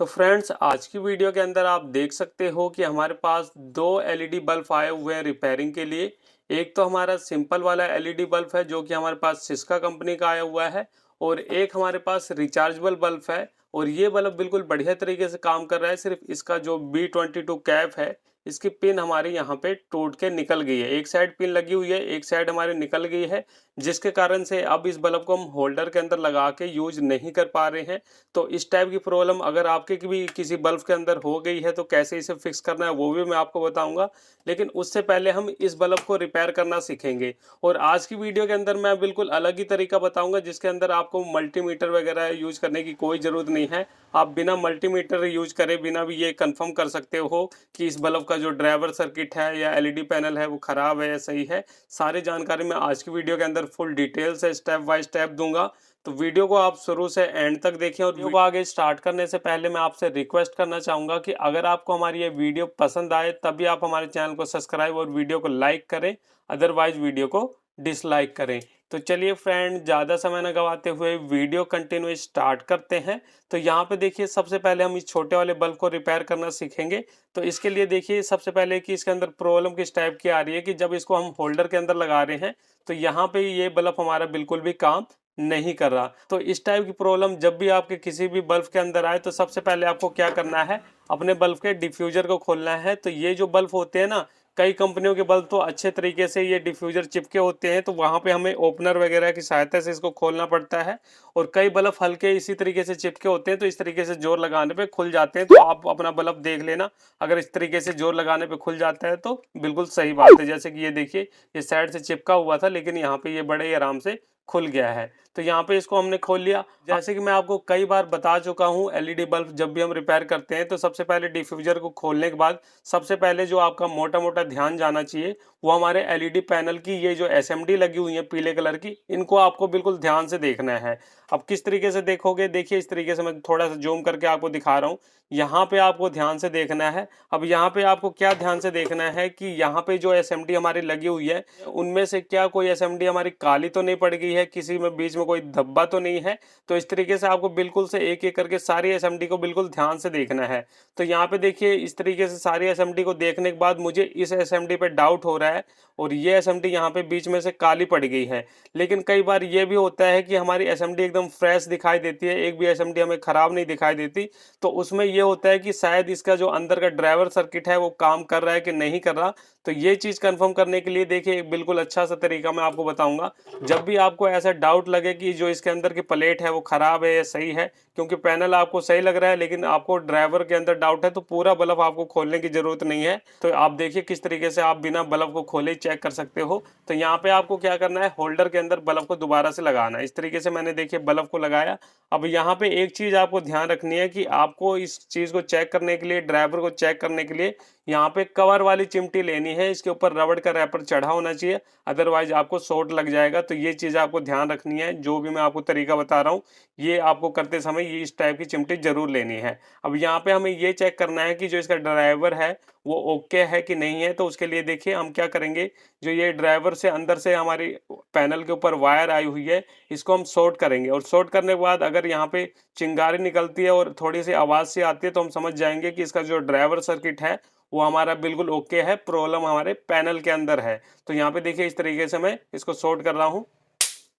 तो फ्रेंड्स, आज की वीडियो के अंदर आप देख सकते हो कि हमारे पास दो एलईडी बल्ब आए हुए हैं रिपेयरिंग के लिए। एक तो हमारा सिंपल वाला एलईडी बल्ब है जो कि हमारे पास सिस्का कंपनी का आया हुआ है, और एक हमारे पास रिचार्जेबल बल्ब है। और ये बल्ब बिल्कुल बढ़िया तरीके से काम कर रहा है। सिर्फ इसका जो B22 कैप है, इसकी पिन हमारी यहाँ पे टूट के निकल गई है। एक साइड पिन लगी हुई है, एक साइड हमारी निकल गई है, जिसके कारण से अब इस बल्ब को हम होल्डर के अंदर लगा के यूज नहीं कर पा रहे हैं। तो इस टाइप की प्रॉब्लम अगर आपके भी किसी बल्ब के अंदर हो गई है तो कैसे इसे फिक्स करना है वो भी मैं आपको बताऊंगा। लेकिन उससे पहले हम इस बल्ब को रिपेयर करना सीखेंगे। और आज की वीडियो के अंदर मैं बिल्कुल अलग ही तरीका बताऊंगा, जिसके अंदर आपको मल्टीमीटर वगैरह यूज करने की कोई ज़रूरत नहीं है। आप बिना मल्टीमीटर यूज करे बिना भी ये कंफर्म कर सकते हो कि इस बल्ब का जो ड्राइवर सर्किट है या एलईडी पैनल है वो ख़राब है या सही है। सारी जानकारी मैं आज की वीडियो के अंदर फुल डिटेल से स्टेप बाय स्टेप दूंगा। तो वीडियो को आप शुरू से एंड तक देखें। और वीडियो को आगे स्टार्ट करने से पहले मैं आपसे रिक्वेस्ट करना चाहूँगा कि अगर आपको हमारी ये वीडियो पसंद आए तभी आप हमारे चैनल को सब्सक्राइब और वीडियो को लाइक करें, अदरवाइज वीडियो को डिसलाइक करें। तो चलिए फ्रेंड, ज़्यादा समय न गवाते हुए वीडियो कंटिन्यू स्टार्ट करते हैं। तो यहाँ पे देखिए, सबसे पहले हम इस छोटे वाले बल्ब को रिपेयर करना सीखेंगे। तो इसके लिए देखिए सबसे पहले कि इसके अंदर प्रॉब्लम किस टाइप की आ रही है कि जब इसको हम होल्डर के अंदर लगा रहे हैं तो यहाँ पे ये बल्ब हमारा बिल्कुल भी काम नहीं कर रहा। तो इस टाइप की प्रॉब्लम जब भी आपके किसी भी बल्ब के अंदर आए तो सबसे पहले आपको क्या करना है, अपने बल्ब के डिफ्यूजर को खोलना है। तो ये जो बल्ब होते हैं ना, कई कंपनियों के बल्ब तो अच्छे तरीके से ये डिफ्यूजर चिपके होते हैं, तो वहां पे हमें ओपनर वगैरह की सहायता से इसको खोलना पड़ता है। और कई बल्ब हल्के इसी तरीके से चिपके होते हैं, तो इस तरीके से जोर लगाने पे खुल जाते हैं। तो आप अपना बल्ब देख लेना, अगर इस तरीके से जोर लगाने पे खुल जाता है तो बिल्कुल सही बात है। जैसे कि ये देखिए, ये साइड से चिपका हुआ था लेकिन यहाँ पे ये बड़े ही आराम से खुल गया है। तो यहाँ पे इसको हमने खोल लिया। जैसे कि मैं आपको कई बार बता चुका हूँ, एलईडी बल्ब जब भी हम रिपेयर करते हैं तो सबसे पहले डिफ्यूजर को खोलने के बाद सबसे पहले जो आपका मोटा मोटा ध्यान जाना चाहिए वो हमारे एलईडी पैनल की ये जो एसएमडी लगी हुई है पीले कलर की, इनको आपको बिल्कुल ध्यान से देखना है। अब किस तरीके से देखोगे, देखिए इस तरीके से मैं थोड़ा सा जूम करके आपको दिखा रहा हूँ। यहाँ पे आपको ध्यान से देखना है। अब यहाँ पे आपको क्या ध्यान से देखना है कि यहाँ पे जो एसएमडी हमारी लगी हुई है उनमें से क्या कोई एसएमडी हमारी काली तो नहीं पड़ गई है, किसी में बीच में कोई धब्बा तो नहीं है। तो इस तरीके से आपको बिल्कुल से एक एक करके सारी एसएमडी को बिल्कुल ध्यान से देखना है। तो यहाँ पे देखिए, इस तरीके से सारी एसएमडी को देखने के बाद मुझे इस एसएमडी पे डाउट हो रहा है और ये एसएमडी यहाँ पे बीच में से काली पड़ गई है। लेकिन कई बार ये भी होता है कि हमारी एसएमडी एकदम फ्रेश दिखाई देती है, एक भी एसएमडी हमें खराब नहीं दिखाई देती। तो उसमें ये होता है कि शायद इसका जो अंदर का ड्राइवर सर्किट है वो काम कर रहा है कि नहीं कर रहा। तो ये चीज़ कंफर्म करने के लिए देखिए एक बिल्कुल अच्छा सा तरीका मैं आपको बताऊंगा। जब भी आपको ऐसा डाउट लगे कि जो इसके अंदर की प्लेट है वो खराब है या सही है, क्योंकि पैनल आपको सही लग रहा है लेकिन आपको ड्राइवर के अंदर डाउट है, तो पूरा बल्ब आपको खोलने की जरूरत नहीं है। तो आप देखिए किस तरीके से आप बिना बल्ब को खोले चेक कर सकते हो। तो यहाँ पे आपको क्या करना है, होल्डर के अंदर बल्ब को दोबारा से लगाना है। इस तरीके से मैंने देखिए बल्ब को लगाया। अब यहाँ पे एक चीज आपको ध्यान रखनी है कि आपको इस चीज को चेक करने के लिए, ड्राइवर को चेक करने के लिए यहाँ पे कवर वाली चिमटी लेनी है। इसके ऊपर रबड़ का रैपर चढ़ा होना चाहिए, अदरवाइज आपको शॉर्ट लग जाएगा। तो ये चीज आपको ध्यान रखनी है। जो भी मैं आपको तरीका बता रहा हूँ ये आपको करते समय ये इस टाइप की चिमटी जरूर लेनी है। अब यहाँ पे हमें ये चेक करना है कि जो इसका ड्राइवर है वो ओके है कि नहीं है। तो उसके लिए देखिए हम क्या करेंगे, जो ये ड्राइवर से अंदर से हमारी पैनल के ऊपर वायर आई हुई है, इसको हम शॉर्ट करेंगे। और शॉर्ट करने के बाद अगर यहाँ पे चिंगारी निकलती है और थोड़ी सी आवाज़ सी आती है तो हम समझ जाएंगे कि इसका जो ड्राइवर सर्किट है वो हमारा बिल्कुल ओके है, प्रॉब्लम हमारे पैनल के अंदर है। तो यहाँ पे देखिए इस तरीके से मैं इसको शॉर्ट कर रहा हूँ।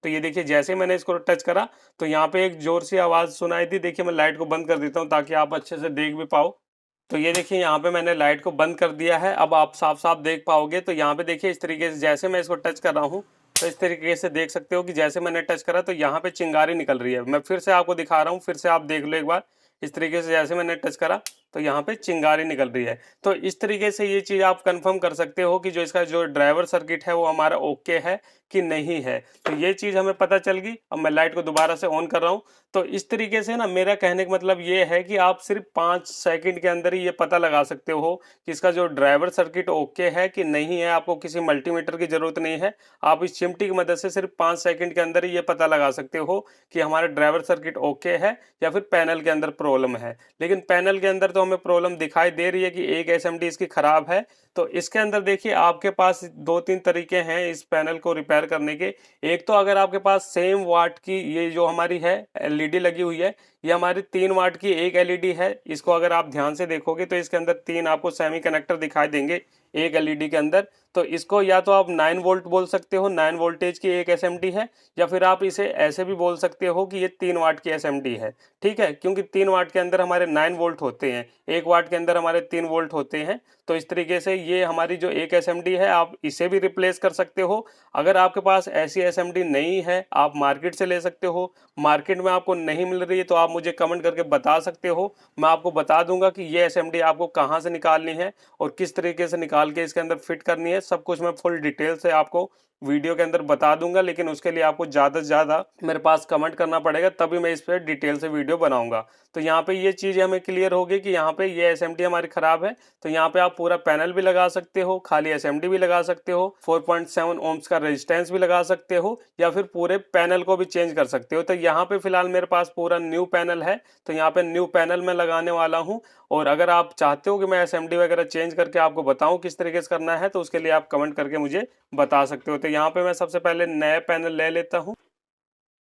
तो ये देखिए जैसे मैंने इसको टच करा तो यहाँ पे एक जोर सी आवाज़ सुनाई थी। देखिए मैं लाइट को बंद कर देता हूँ ताकि आप अच्छे से देख भी पाओ। तो ये देखिए यहाँ पे मैंने लाइट को बंद कर दिया है, अब आप साफ साफ देख पाओगे। तो यहाँ पे देखिए इस तरीके से जैसे मैं इसको टच कर रहा हूँ तो इस तरीके से देख सकते हो कि जैसे मैंने टच करा तो यहाँ पे चिंगारी निकल रही है। मैं फिर से आपको दिखा रहा हूँ, फिर से आप देख लो एक बार। इस तरीके से जैसे मैंने टच करा तो यहाँ पे चिंगारी निकल रही है। तो इस तरीके से ये चीज़ आप कंफर्म कर सकते हो कि जो इसका जो ड्राइवर सर्किट है वो हमारा ओके है कि नहीं है। तो ये चीज़ हमें पता चल गई। अब मैं लाइट को दोबारा से ऑन कर रहा हूँ। तो इस तरीके से ना, मेरा कहने का मतलब ये है कि आप सिर्फ 5 सेकंड के अंदर ही ये पता लगा सकते हो कि इसका जो ड्राइवर सर्किट ओके है कि नहीं है। आपको किसी मल्टीमीटर की जरूरत नहीं है, आप इस चिमटी की मदद से सिर्फ 5 सेकंड के अंदर ही ये पता लगा सकते हो कि हमारा ड्राइवर सर्किट ओके है या फिर पैनल के अंदर प्रॉब्लम है। लेकिन पैनल के अंदर तो हमें प्रॉब्लम दिखाई दे रही है कि एक एसएमडी इसकी खराब है। तो इसके अंदर देखिए आपके पास 2-3 तरीके हैं इस पैनल को रिपेयर करने के। एक तो अगर आपके पास सेम वाट की ये जो हमारी है एलईडी लगी हुई है, ये हमारी 3 वाट की एक एलईडी है। इसको अगर आप ध्यान से देखोगे तो इसके अंदर 3 आपको सेमी कनेक्टर दिखाई देंगे एक एलईडी के अंदर। तो इसको या तो आप 9 वोल्ट बोल सकते हो, 9 वोल्टेज की एक एसएमडी है, या फिर आप इसे ऐसे भी बोल सकते हो कि ये 3 वाट की एसएमडी है। ठीक है, क्योंकि 3 वाट के अंदर हमारे 9 वोल्ट होते हैं, 1 वाट के अंदर हमारे 3 वोल्ट होते हैं। तो इस तरीके से ये हमारी जो एक एसएमडी है, आप इसे भी रिप्लेस कर सकते हो। अगर आपके पास ऐसी एसएमडी नहीं है, आप मार्केट से ले सकते हो। मार्केट में आपको नहीं मिल रही है तो आप मुझे कमेंट करके बता सकते हो, मैं आपको बता दूंगा कि ये एसएमडी आपको कहाँ से निकालनी है और किस तरीके से निकाल के इसके अंदर फिट करनी है। सब कुछ मैं फुल डिटेल से आपको वीडियो के अंदर बता दूंगा, लेकिन उसके लिए आपको ज़्यादा से ज़्यादा मेरे पास कमेंट करना पड़ेगा, तभी मैं इस पर डिटेल से वीडियो बनाऊंगा। तो यहाँ पे ये चीज़ हमें क्लियर होगी कि यहाँ पे ये एसएमडी हमारी ख़राब है। तो यहाँ पे आप पूरा पैनल भी लगा सकते हो, खाली एसएमडी भी लगा सकते हो, 4.7 ओम्स का रेजिस्टेंस भी लगा सकते हो, या फिर पूरे पैनल को भी चेंज कर सकते हो। तो यहाँ पे फिलहाल मेरे पास पूरा न्यू पैनल है, तो यहाँ पे न्यू पैनल मैं लगाने वाला हूँ। और अगर आप चाहते हो कि मैं एसएमडी वगैरह चेंज करके आपको बताऊं किस तरीके से करना है, तो उसके लिए आप कमेंट करके मुझे बता सकते हो। तो यहाँ पे मैं सबसे पहले नया पैनल ले लेता हूँ।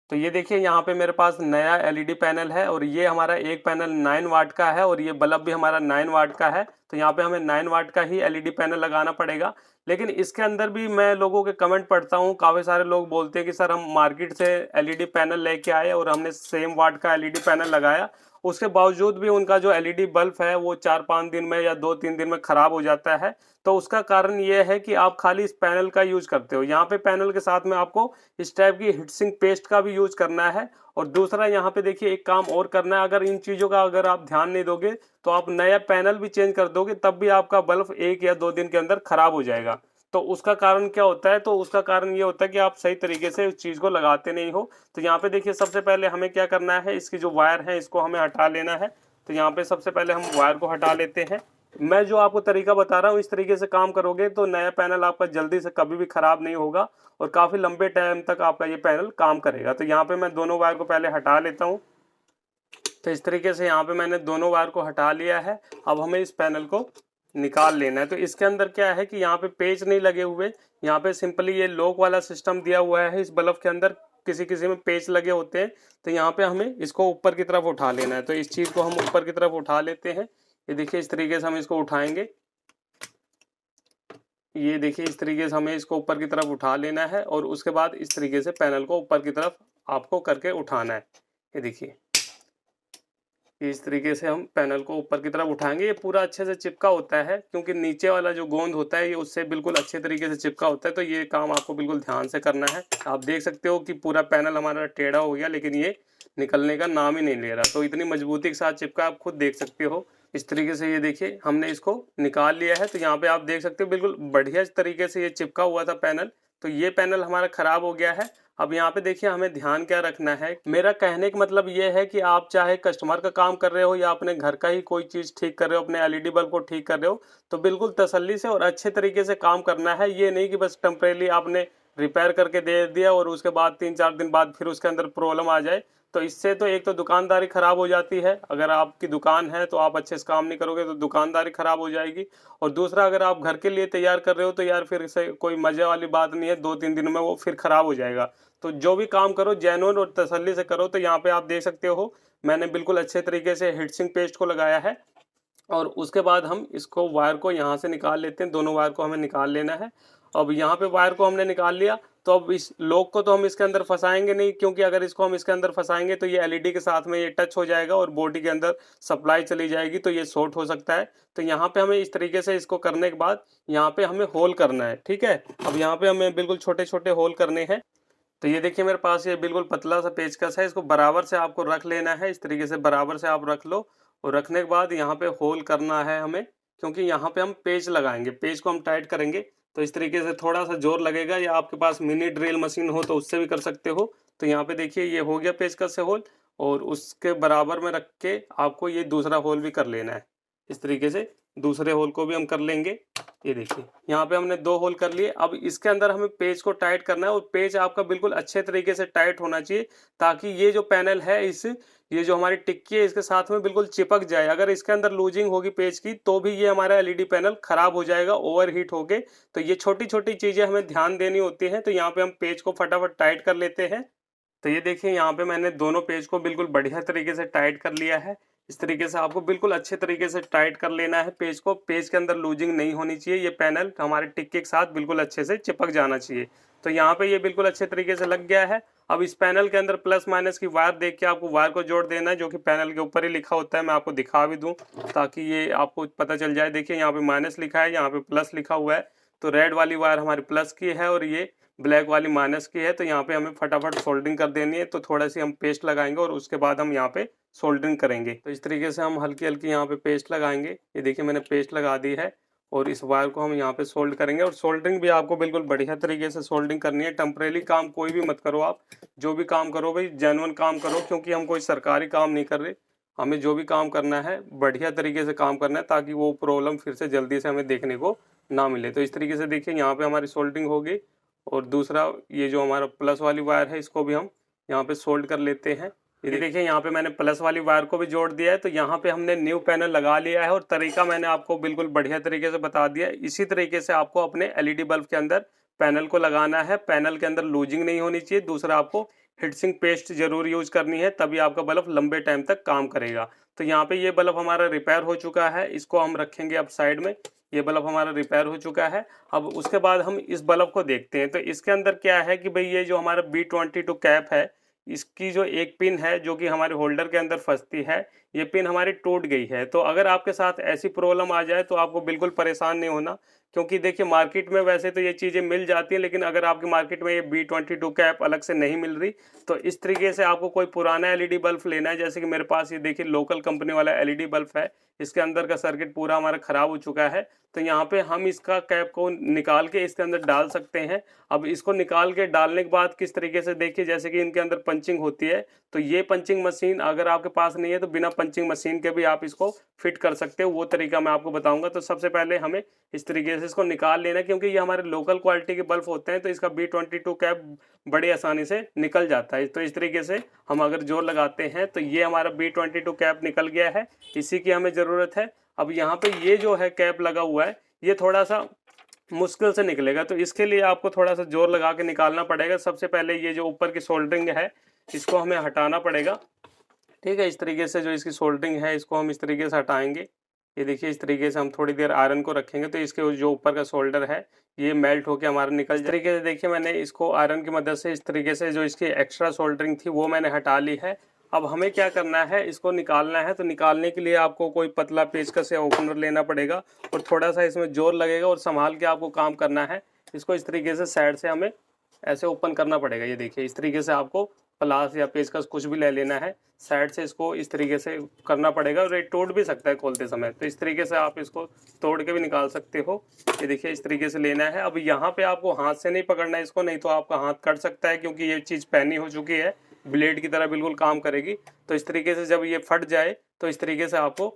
तो ये देखिए यहाँ पे मेरे पास नया एलईडी पैनल है और ये हमारा एक पैनल 9 वाट का है और ये बल्ब भी हमारा 9 वाट का है। तो यहाँ पे हमें 9 वाट का ही एलईडी पैनल लगाना पड़ेगा। लेकिन इसके अंदर भी मैं लोगों के कमेंट पढ़ता हूँ, काफ़ी सारे लोग बोलते हैं कि सर हम मार्केट से एलईडी पैनल लेके आए और हमने सेम वाट का एलईडी पैनल लगाया, उसके बावजूद भी उनका जो एलईडी बल्ब है वो 4-5 दिन में या 2-3 दिन में ख़राब हो जाता है। तो उसका कारण ये है कि आप खाली इस पैनल का यूज करते हो। यहाँ पे पैनल के साथ में आपको इस टाइप की हीटसिंक पेस्ट का भी यूज करना है। और दूसरा यहाँ पे देखिए एक काम और करना है, अगर इन चीज़ों का अगर आप ध्यान नहीं दोगे तो आप नया पैनल भी चेंज कर दोगे तब भी आपका बल्ब 1 या 2 दिन के अंदर खराब हो जाएगा। तो उसका कारण क्या होता है, तो उसका कारण ये होता है कि आप सही तरीके से उस चीज़ को लगाते नहीं हो। तो यहाँ पे देखिए सबसे पहले हमें क्या करना है, इसकी जो वायर है इसको हमें हटा लेना है। तो यहाँ पे सबसे पहले हम वायर को हटा लेते हैं। मैं जो आपको तरीका बता रहा हूँ इस तरीके से काम करोगे तो नया पैनल आपका जल्दी से कभी भी खराब नहीं होगा और काफ़ी लंबे टाइम तक आपका ये पैनल काम करेगा। तो यहाँ पे मैं दोनों वायर को पहले हटा लेता हूँ। तो इस तरीके से यहाँ पे मैंने दोनों वायर को हटा लिया है। अब हमें इस पैनल को निकाल लेना है। तो इसके अंदर क्या है कि यहाँ पे पेच नहीं लगे हुए, यहाँ पे सिंपली ये लॉक वाला सिस्टम दिया हुआ है। इस बल्ब के अंदर किसी किसी में पेच लगे होते हैं। तो यहाँ पे हमें इसको ऊपर की तरफ उठा लेना है। तो इस चीज़ को हम ऊपर की तरफ उठा लेते हैं। ये देखिए इस तरीके से हम इसको उठाएंगे। ये देखिए इस तरीके से हमें इसको ऊपर की तरफ उठा लेना है और उसके बाद इस तरीके से पैनल को ऊपर की तरफ आपको करके उठाना है। ये देखिए इस तरीके से हम पैनल को ऊपर की तरफ उठाएंगे। ये पूरा अच्छे से चिपका होता है क्योंकि नीचे वाला जो गोंद होता है ये उससे बिल्कुल अच्छे तरीके से चिपका होता है। तो ये काम आपको बिल्कुल ध्यान से करना है। आप देख सकते हो कि पूरा पैनल हमारा टेढ़ा हो गया लेकिन ये निकलने का नाम ही नहीं ले रहा। तो इतनी मजबूती के साथ चिपका आप खुद देख सकते हो। इस तरीके से ये देखिए हमने इसको निकाल लिया है। तो यहाँ पे आप देख सकते हो बिल्कुल बढ़िया तरीके से ये चिपका हुआ था पैनल। तो ये पैनल हमारा खराब हो गया है। अब यहाँ पे देखिए हमें ध्यान क्या रखना है। मेरा कहने का मतलब ये है कि आप चाहे कस्टमर का काम कर रहे हो या अपने घर का ही कोई चीज़ ठीक कर रहे हो, अपने एलईडी बल्ब को ठीक कर रहे हो, तो बिल्कुल तसल्ली से और अच्छे तरीके से काम करना है। ये नहीं कि बस टेम्परेली आपने रिपेयर करके दे दिया और उसके बाद 3-4 दिन बाद फिर उसके अंदर प्रॉब्लम आ जाए। तो इससे तो एक तो दुकानदारी खराब हो जाती है। अगर आपकी दुकान है तो आप अच्छे से काम नहीं करोगे तो दुकानदारी खराब हो जाएगी। और दूसरा अगर आप घर के लिए तैयार कर रहे हो तो यार फिर इसे कोई मजे वाली बात नहीं है, 2-3 दिन में वो फिर खराब हो जाएगा। तो जो भी काम करो जेन्युइन और तसल्ली से करो। तो यहाँ पे आप देख सकते हो मैंने बिल्कुल अच्छे तरीके से हीटसिंक पेस्ट को लगाया है और उसके बाद हम इसको वायर को यहाँ से निकाल लेते हैं। दोनों वायर को हमें निकाल लेना है। अब यहाँ पे वायर को हमने निकाल लिया तो अब इस लॉक को तो हम इसके अंदर फंसाएंगे नहीं, क्योंकि अगर इसको हम इसके अंदर फंसाएंगे तो ये एलईडी के साथ में ये टच हो जाएगा और बॉडी के अंदर सप्लाई चली जाएगी तो ये शॉर्ट हो सकता है। तो यहाँ पे हमें इस तरीके से इसको करने के बाद यहाँ पे हमें होल करना है। ठीक है, अब यहाँ पे हमें बिल्कुल छोटे छोटे होल करने हैं। तो ये देखिए मेरे पास ये बिल्कुल पतला सा पेचकस है, इसको बराबर से आपको रख लेना है। इस तरीके से बराबर से आप रख लो और रखने के बाद यहाँ पे होल करना है हमें, क्योंकि यहाँ पे हम पेच लगाएंगे, पेच को हम टाइट करेंगे। तो इस तरीके से थोड़ा सा जोर लगेगा, या आपके पास मिनी ड्रिल मशीन हो तो उससे भी कर सकते हो। तो यहाँ पे देखिए ये हो गया पेचकस से होल और उसके बराबर में रख के आपको ये दूसरा होल भी कर लेना है। इस तरीके से दूसरे होल को भी हम कर लेंगे। ये देखिए यहाँ पे हमने 2 होल कर लिए। अब इसके अंदर हमें पेच को टाइट करना है और पेच आपका बिल्कुल अच्छे तरीके से टाइट होना चाहिए ताकि ये जो पैनल है ये जो हमारी टिक्की है इसके साथ में बिल्कुल चिपक जाए। अगर इसके अंदर लूजिंग होगी पेच की तो भी ये हमारा एलईडी पैनल खराब हो जाएगा ओवरहीट होके। तो ये छोटी छोटी चीजें हमें ध्यान देनी होती हैं। तो यहाँ पे हम पेच को फटाफट टाइट कर लेते हैं। तो ये देखिए यहाँ पे मैंने दोनों पेज को बिल्कुल बढ़िया तरीके से टाइट कर लिया है। इस तरीके से आपको बिल्कुल अच्छे तरीके से टाइट कर लेना है पेज को। पेज के अंदर लूजिंग नहीं होनी चाहिए। ये पैनल हमारे टिक्के के साथ बिल्कुल अच्छे से चिपक जाना चाहिए। तो यहाँ पे ये बिल्कुल अच्छे तरीके से लग गया है। अब इस पैनल के अंदर प्लस माइनस की वायर देख के आपको वायर को जोड़ देना है, जो कि पैनल के ऊपर ही लिखा होता है। मैं आपको दिखा भी दूं ताकि ये आपको पता चल जाए। देखिए यहाँ पे माइनस लिखा है, यहाँ पे प्लस लिखा हुआ है। तो रेड वाली वायर हमारी प्लस की है और ये ब्लैक वाली माइनस की है। तो यहाँ पे हमें फटाफट सोल्डरिंग कर देनी है। तो थोड़ा सी हम पेस्ट लगाएंगे और उसके बाद हम यहाँ पे सोल्डरिंग करेंगे। तो इस तरीके से हम हल्की हल्की यहाँ पे पेस्ट लगाएंगे। ये देखिए मैंने पेस्ट लगा दी है और इस वायर को हम यहाँ पे सोल्ड करेंगे। और सोल्डरिंग भी आपको बिल्कुल बढ़िया तरीके से सोल्डरिंग करनी है। टेम्परेरी काम कोई भी मत करो आप। जो भी काम करो भाई जेन्युइन काम करो, क्योंकि हम कोई सरकारी काम नहीं कर रहे। हमें जो भी काम करना है बढ़िया तरीके से काम करना है, ताकि वो प्रॉब्लम फिर से जल्दी से हमें देखने को ना मिले। तो इस तरीके से देखिए यहाँ पे हमारी सोल्डरिंग होगी। और दूसरा ये जो हमारा प्लस वाली वायर है इसको भी हम यहाँ पे सोल्ड कर लेते हैं। ये देखिए यहाँ पे मैंने प्लस वाली वायर को भी जोड़ दिया है। तो यहाँ पे हमने न्यू पैनल लगा लिया है और तरीका मैंने आपको बिल्कुल बढ़िया तरीके से बता दिया है। इसी तरीके से आपको अपने एलईडी बल्ब के अंदर पैनल को लगाना है। पैनल के अंदर लूजिंग नहीं होनी चाहिए। दूसरा आपको हीटसिंक पेस्ट जरूर यूज करनी है, तभी आपका बल्ब लंबे टाइम तक काम करेगा। तो यहाँ पे ये बल्ब हमारा रिपेयर हो चुका है, इसको हम रखेंगे अब साइड में। ये बल्ब हमारा रिपेयर हो चुका है। अब उसके बाद हम इस बल्ब को देखते हैं। तो इसके अंदर क्या है कि भाई ये जो हमारा B22 कैप है, इसकी जो एक पिन है जो कि हमारे होल्डर के अंदर फंसती है, ये पिन हमारी टूट गई है। तो अगर आपके साथ ऐसी प्रॉब्लम आ जाए तो आपको बिल्कुल परेशान नहीं होना, क्योंकि देखिए मार्केट में वैसे तो ये चीज़ें मिल जाती हैं, लेकिन अगर आपकी मार्केट में ये B22 कैप अलग से नहीं मिल रही तो इस तरीके से आपको कोई पुराना एलईडी बल्ब लेना है। जैसे कि मेरे पास ये देखिए लोकल कंपनी वाला एलईडी बल्ब है, इसके अंदर का सर्किट पूरा हमारा खराब हो चुका है। तो यहाँ पे हम इसका कैप को निकाल के इसके अंदर डाल सकते हैं। अब इसको निकाल के डालने के बाद किस तरीके से देखिए, जैसे कि इनके अंदर पंचिंग होती है। तो ये पंचिंग मशीन अगर आपके पास नहीं है तो बिना पंचिंग मशीन के भी आप इसको फिट कर सकते हो। वो तरीका मैं आपको बताऊंगा। तो सबसे पहले हमें इस तरीके से इसको निकाल लेना, क्योंकि ये हमारे लोकल क्वालिटी के बल्ब होते हैं। तो इसका B22 कैप बड़ी आसानी से निकल जाता है। तो इस तरीके से हम अगर जोर लगाते हैं तो ये हमारा B22 कैप निकल गया है, इसी की हमें ज़रूरत है। अब यहाँ पे ये जो है कैप लगा हुआ है, ये थोड़ा सा मुश्किल से निकलेगा। तो इसके लिए आपको थोड़ा सा जोर लगा के निकालना पड़ेगा। सबसे पहले ये जो ऊपर की सोल्डरिंग है इसको हमें हटाना पड़ेगा। ठीक है, इस तरीके से जो इसकी सोल्डरिंग है इसको हम इस तरीके से हटाएंगे। ये देखिए इस तरीके से हम थोड़ी देर आयरन को रखेंगे तो इसके जो ऊपर का शोल्डर है ये मेल्ट होकर हमारा निकल जाए। इस तरीके से देखिए मैंने इसको आयरन की मदद से इस तरीके से जो इसकी एक्स्ट्रा सोल्डरिंग थी वो मैंने हटा ली है। अब हमें क्या करना है, इसको निकालना है। तो निकालने के लिए आपको कोई पतला पेचकस या ओपनर लेना पड़ेगा और थोड़ा सा इसमें जोर लगेगा और संभाल के आपको काम करना है। इसको इस तरीके से साइड से हमें ऐसे ओपन करना पड़ेगा। ये देखिए इस तरीके से आपको प्लास या पेचकस कुछ भी ले लेना है, साइड से इसको इस तरीके से करना पड़ेगा। और ये टूट भी सकता है खोलते समय, तो इस तरीके से आप इसको तोड़ के भी निकाल सकते हो। ये देखिए इस तरीके से लेना है। अब यहाँ पे आपको हाथ से नहीं पकड़ना है इसको, नहीं तो आपका हाथ कट सकता है, क्योंकि ये चीज़ पैनी हो चुकी है, ब्लेड की तरह बिल्कुल काम करेगी। तो इस तरीके से जब ये फट जाए तो इस तरीके से आपको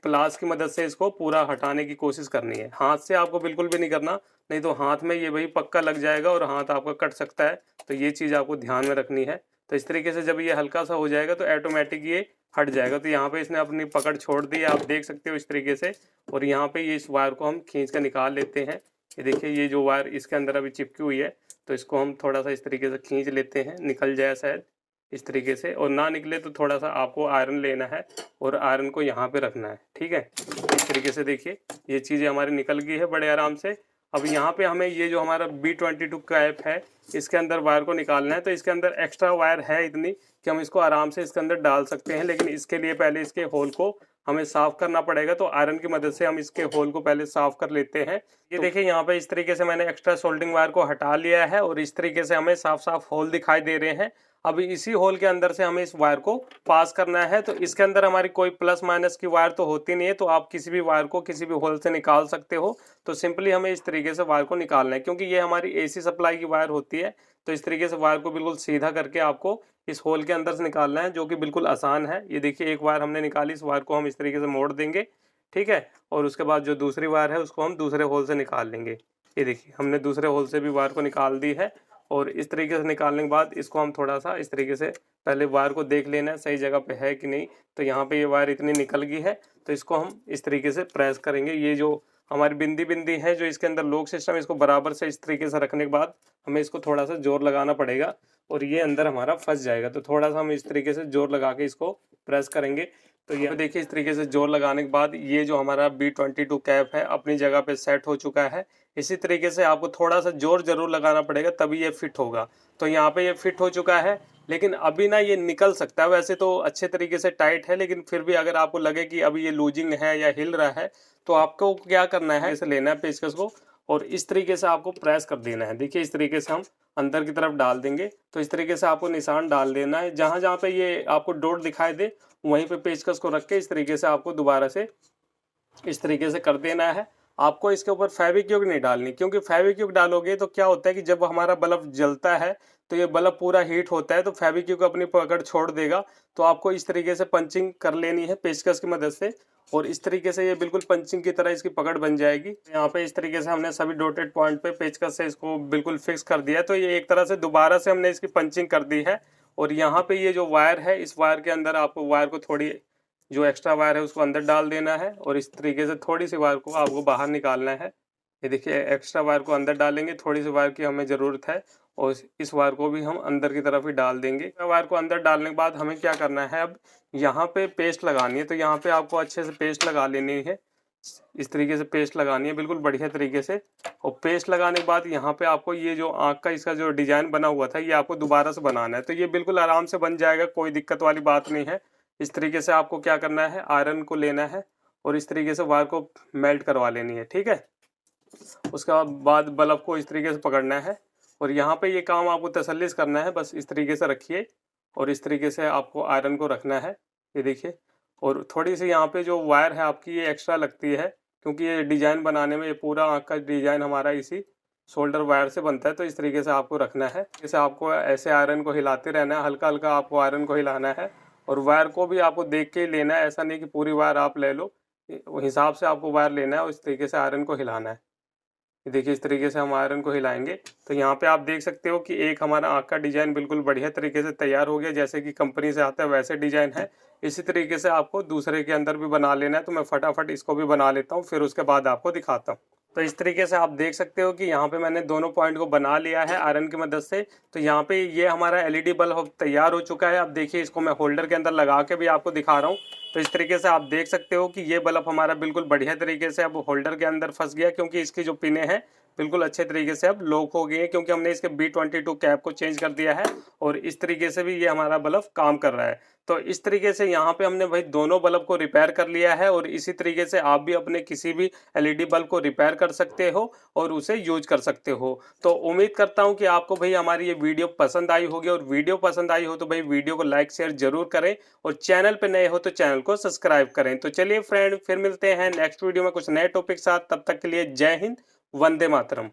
प्लास की मदद से इसको पूरा हटाने की कोशिश करनी है। हाथ से आपको बिल्कुल भी नहीं करना, नहीं तो हाथ में ये वही पक्का लग जाएगा और हाथ आपका कट सकता है। तो ये चीज़ आपको ध्यान में रखनी है। तो इस तरीके से जब ये हल्का सा हो जाएगा तो ऑटोमेटिक ये हट जाएगा। तो यहाँ पे इसने अपनी पकड़ छोड़ दी है, आप देख सकते हो इस तरीके से। और यहाँ पे ये इस वायर को हम खींच कर निकाल लेते हैं। ये देखिए ये जो वायर इसके अंदर अभी चिपकी हुई है, तो इसको हम थोड़ा सा इस तरीके से खींच लेते हैं, निकल जाए शायद इस तरीके से। और ना निकले तो थोड़ा सा आपको आयरन लेना है और आयरन को यहाँ पे रखना है। ठीक है, इस तरीके से देखिए ये चीज़ें हमारी निकल गई है बड़े आराम से। अब यहाँ पे हमें ये जो हमारा B22 का ऐप है इसके अंदर वायर को निकालना है। तो इसके अंदर एक्स्ट्रा वायर है इतनी कि हम इसको आराम से इसके अंदर डाल सकते हैं, लेकिन इसके लिए पहले इसके होल को हमें साफ करना पड़ेगा। तो आयरन की मदद से हम इसके होल को पहले साफ कर लेते हैं। ये देखिए यहाँ पे इस तरीके से मैंने एक्स्ट्रा सोल्डरिंग वायर को हटा लिया है और इस तरीके से हमें साफ साफ होल दिखाई दे रहे हैं। अभी इसी होल के अंदर से हमें इस वायर को पास करना है। तो इसके अंदर हमारी कोई प्लस माइनस की वायर तो होती नहीं है, तो आप किसी भी वायर को किसी भी होल से निकाल सकते हो। तो सिंपली हमें इस तरीके से वायर को निकालना है, क्योंकि ये हमारी AC सप्लाई की वायर होती है। तो इस तरीके से वायर को बिल्कुल सीधा करके आपको इस होल के अंदर से निकालना है, जो कि बिल्कुल आसान है। ये देखिए एक वायर हमने निकाली, इस वायर को हम इस तरीके से मोड़ देंगे। ठीक है, और उसके बाद जो दूसरी वायर है उसको हम दूसरे होल से निकाल लेंगे। ये देखिए हमने दूसरे होल से भी वायर को निकाल दी है। और इस तरीके से निकालने के बाद इसको हम थोड़ा सा इस तरीके से पहले वायर को देख लेना है सही जगह पे है कि नहीं। तो यहाँ पे ये वायर इतनी निकल गई है, तो इसको हम इस तरीके से प्रेस करेंगे। ये जो हमारी बिंदी बिंदी है जो इसके अंदर लॉक सिस्टम, इसको बराबर से इस तरीके से रखने के बाद हमें इसको थोड़ा सा जोर लगाना पड़ेगा और ये अंदर हमारा फंस जाएगा। तो थोड़ा सा हम इस तरीके से जोर लगा के इसको प्रेस करेंगे। तो ये देखिए इस तरीके से जोर लगाने के बाद ये जो हमारा B22 कैप है अपनी जगह पे सेट हो चुका है। इसी तरीके से आपको थोड़ा सा जोर जरूर लगाना पड़ेगा तभी ये फिट होगा। तो यहाँ पे ये फिट हो चुका है, लेकिन अभी ना ये निकल सकता है। वैसे तो अच्छे तरीके से टाइट है, लेकिन फिर भी अगर आपको लगे कि अभी ये लूजिंग है या हिल रहा है तो आपको क्या करना है, इसे लेना है पेचकस को और इस तरीके से आपको प्रेस कर देना है। देखिए इस तरीके से हम अंदर की तरफ डाल देंगे। तो इस तरीके से आपको निशान डाल देना है, जहां जहां पे ये आपको डॉट दिखाई दे वहीं पे पेचकस को रख के इस तरीके से आपको दोबारा से इस तरीके से कर देना है। आपको इसके ऊपर फेविक्विक नहीं डालनी, क्योंकि फेविक्विक डालोगे तो क्या होता है कि जब हमारा बल्ब जलता है तो ये बल्ब पूरा हीट होता है तो फेविक्विक अपनी पकड़ छोड़ देगा। तो आपको इस तरीके से पंचिंग कर लेनी है पेचकस की मदद से और इस तरीके से ये बिल्कुल पंचिंग की तरह इसकी पकड़ बन जाएगी। यहाँ पे इस तरीके से हमने सभी डॉटेड पॉइंट पे पेचकस से इसको बिल्कुल फिक्स कर दिया। तो ये एक तरह से दोबारा से हमने इसकी पंचिंग कर दी है। और यहाँ पे ये जो वायर है, इस वायर के अंदर आपको वायर को थोड़ी जो एक्स्ट्रा वायर है उसको अंदर डाल देना है और इस तरीके से थोड़ी सी वायर को आपको बाहर निकालना है। ये देखिए एक्स्ट्रा वायर को अंदर डालेंगे, थोड़ी सी वायर की हमें ज़रूरत है और इस वायर को भी हम अंदर की तरफ ही डाल देंगे। वायर को अंदर डालने के बाद हमें क्या करना है, अब यहाँ पे पेस्ट लगानी है। तो यहाँ पे आपको अच्छे से पेस्ट लगा लेनी है, इस तरीके से पेस्ट लगानी है बिल्कुल बढ़िया तरीके से। और पेस्ट लगाने के बाद यहाँ पे आपको ये जो आँख का इसका जो डिजाइन बना हुआ था ये आपको दोबारा से बनाना है। तो ये बिल्कुल आराम से बन जाएगा, कोई दिक्कत वाली बात नहीं है। इस तरीके से आपको क्या करना है, आयरन को लेना है और इस तरीके से वायर को मेल्ट करवा लेनी है, ठीक है। उसके बाद बल्ब को इस तरीके से पकड़ना है और यहाँ पे ये काम आपको तसल्ली से करना है। बस इस तरीके से रखिए और इस तरीके से आपको आयरन को रखना है, ये देखिए। और थोड़ी सी यहाँ पे जो वायर है आपकी ये एक्स्ट्रा लगती है, क्योंकि ये डिजाइन बनाने में ये पूरा आँख का डिजाइन हमारा इसी शोल्डर वायर से बनता है। तो इस तरीके से आपको रखना है, जैसे आपको ऐसे आयरन को हिलाते रहना है, हल्का हल्का आपको आयरन को हिलाना है और वायर को भी आपको देख के लेना है। ऐसा नहीं कि पूरी वायर आप ले लो, हिसाब से आपको वायर लेना है और इस तरीके से आयरन को हिलाना है। ये देखिए इस तरीके से हम आयरन को हिलाएंगे तो यहाँ पे आप देख सकते हो कि एक हमारा आँख का डिजाइन बिल्कुल बढ़िया तरीके से तैयार हो गया, जैसे कि कंपनी से आता है वैसे डिजाइन है। इसी तरीके से आपको दूसरे के अंदर भी बना लेना है। तो मैं फटाफट इसको भी बना लेता हूँ, फिर उसके बाद आपको दिखाता हूँ। तो इस तरीके से आप देख सकते हो कि यहाँ पे मैंने दोनों पॉइंट को बना लिया है आयरन की मदद से। तो यहाँ पे ये हमारा एलईडी बल्ब तैयार हो चुका है। अब देखिए इसको मैं होल्डर के अंदर लगा के भी आपको दिखा रहा हूँ। तो इस तरीके से आप देख सकते हो कि ये बल्ब हमारा बिल्कुल बढ़िया तरीके से अब होल्डर के अंदर फंस गया, क्योंकि इसकी जो पिने हैं बिल्कुल अच्छे तरीके से अब लॉक हो गई है, क्योंकि हमने इसके B22 कैप को चेंज कर दिया है और इस तरीके से भी ये हमारा बल्ब काम कर रहा है। तो इस तरीके से यहाँ पे हमने भाई दोनों बल्ब को रिपेयर कर लिया है और इसी तरीके से आप भी अपने किसी भी एलईडी बल्ब को रिपेयर कर सकते हो और उसे यूज कर सकते हो। तो उम्मीद करता हूँ कि आपको भाई हमारी ये वीडियो पसंद आई होगी, और वीडियो पसंद आई हो तो भाई वीडियो को लाइक शेयर जरूर करें और चैनल पे नए हो तो चैनल को सब्सक्राइब करें। तो चलिए फ्रेंड, फिर मिलते हैं नेक्स्ट वीडियो में कुछ नए टॉपिक साथ। तब तक के लिए जय हिंद, वंदे मातरम।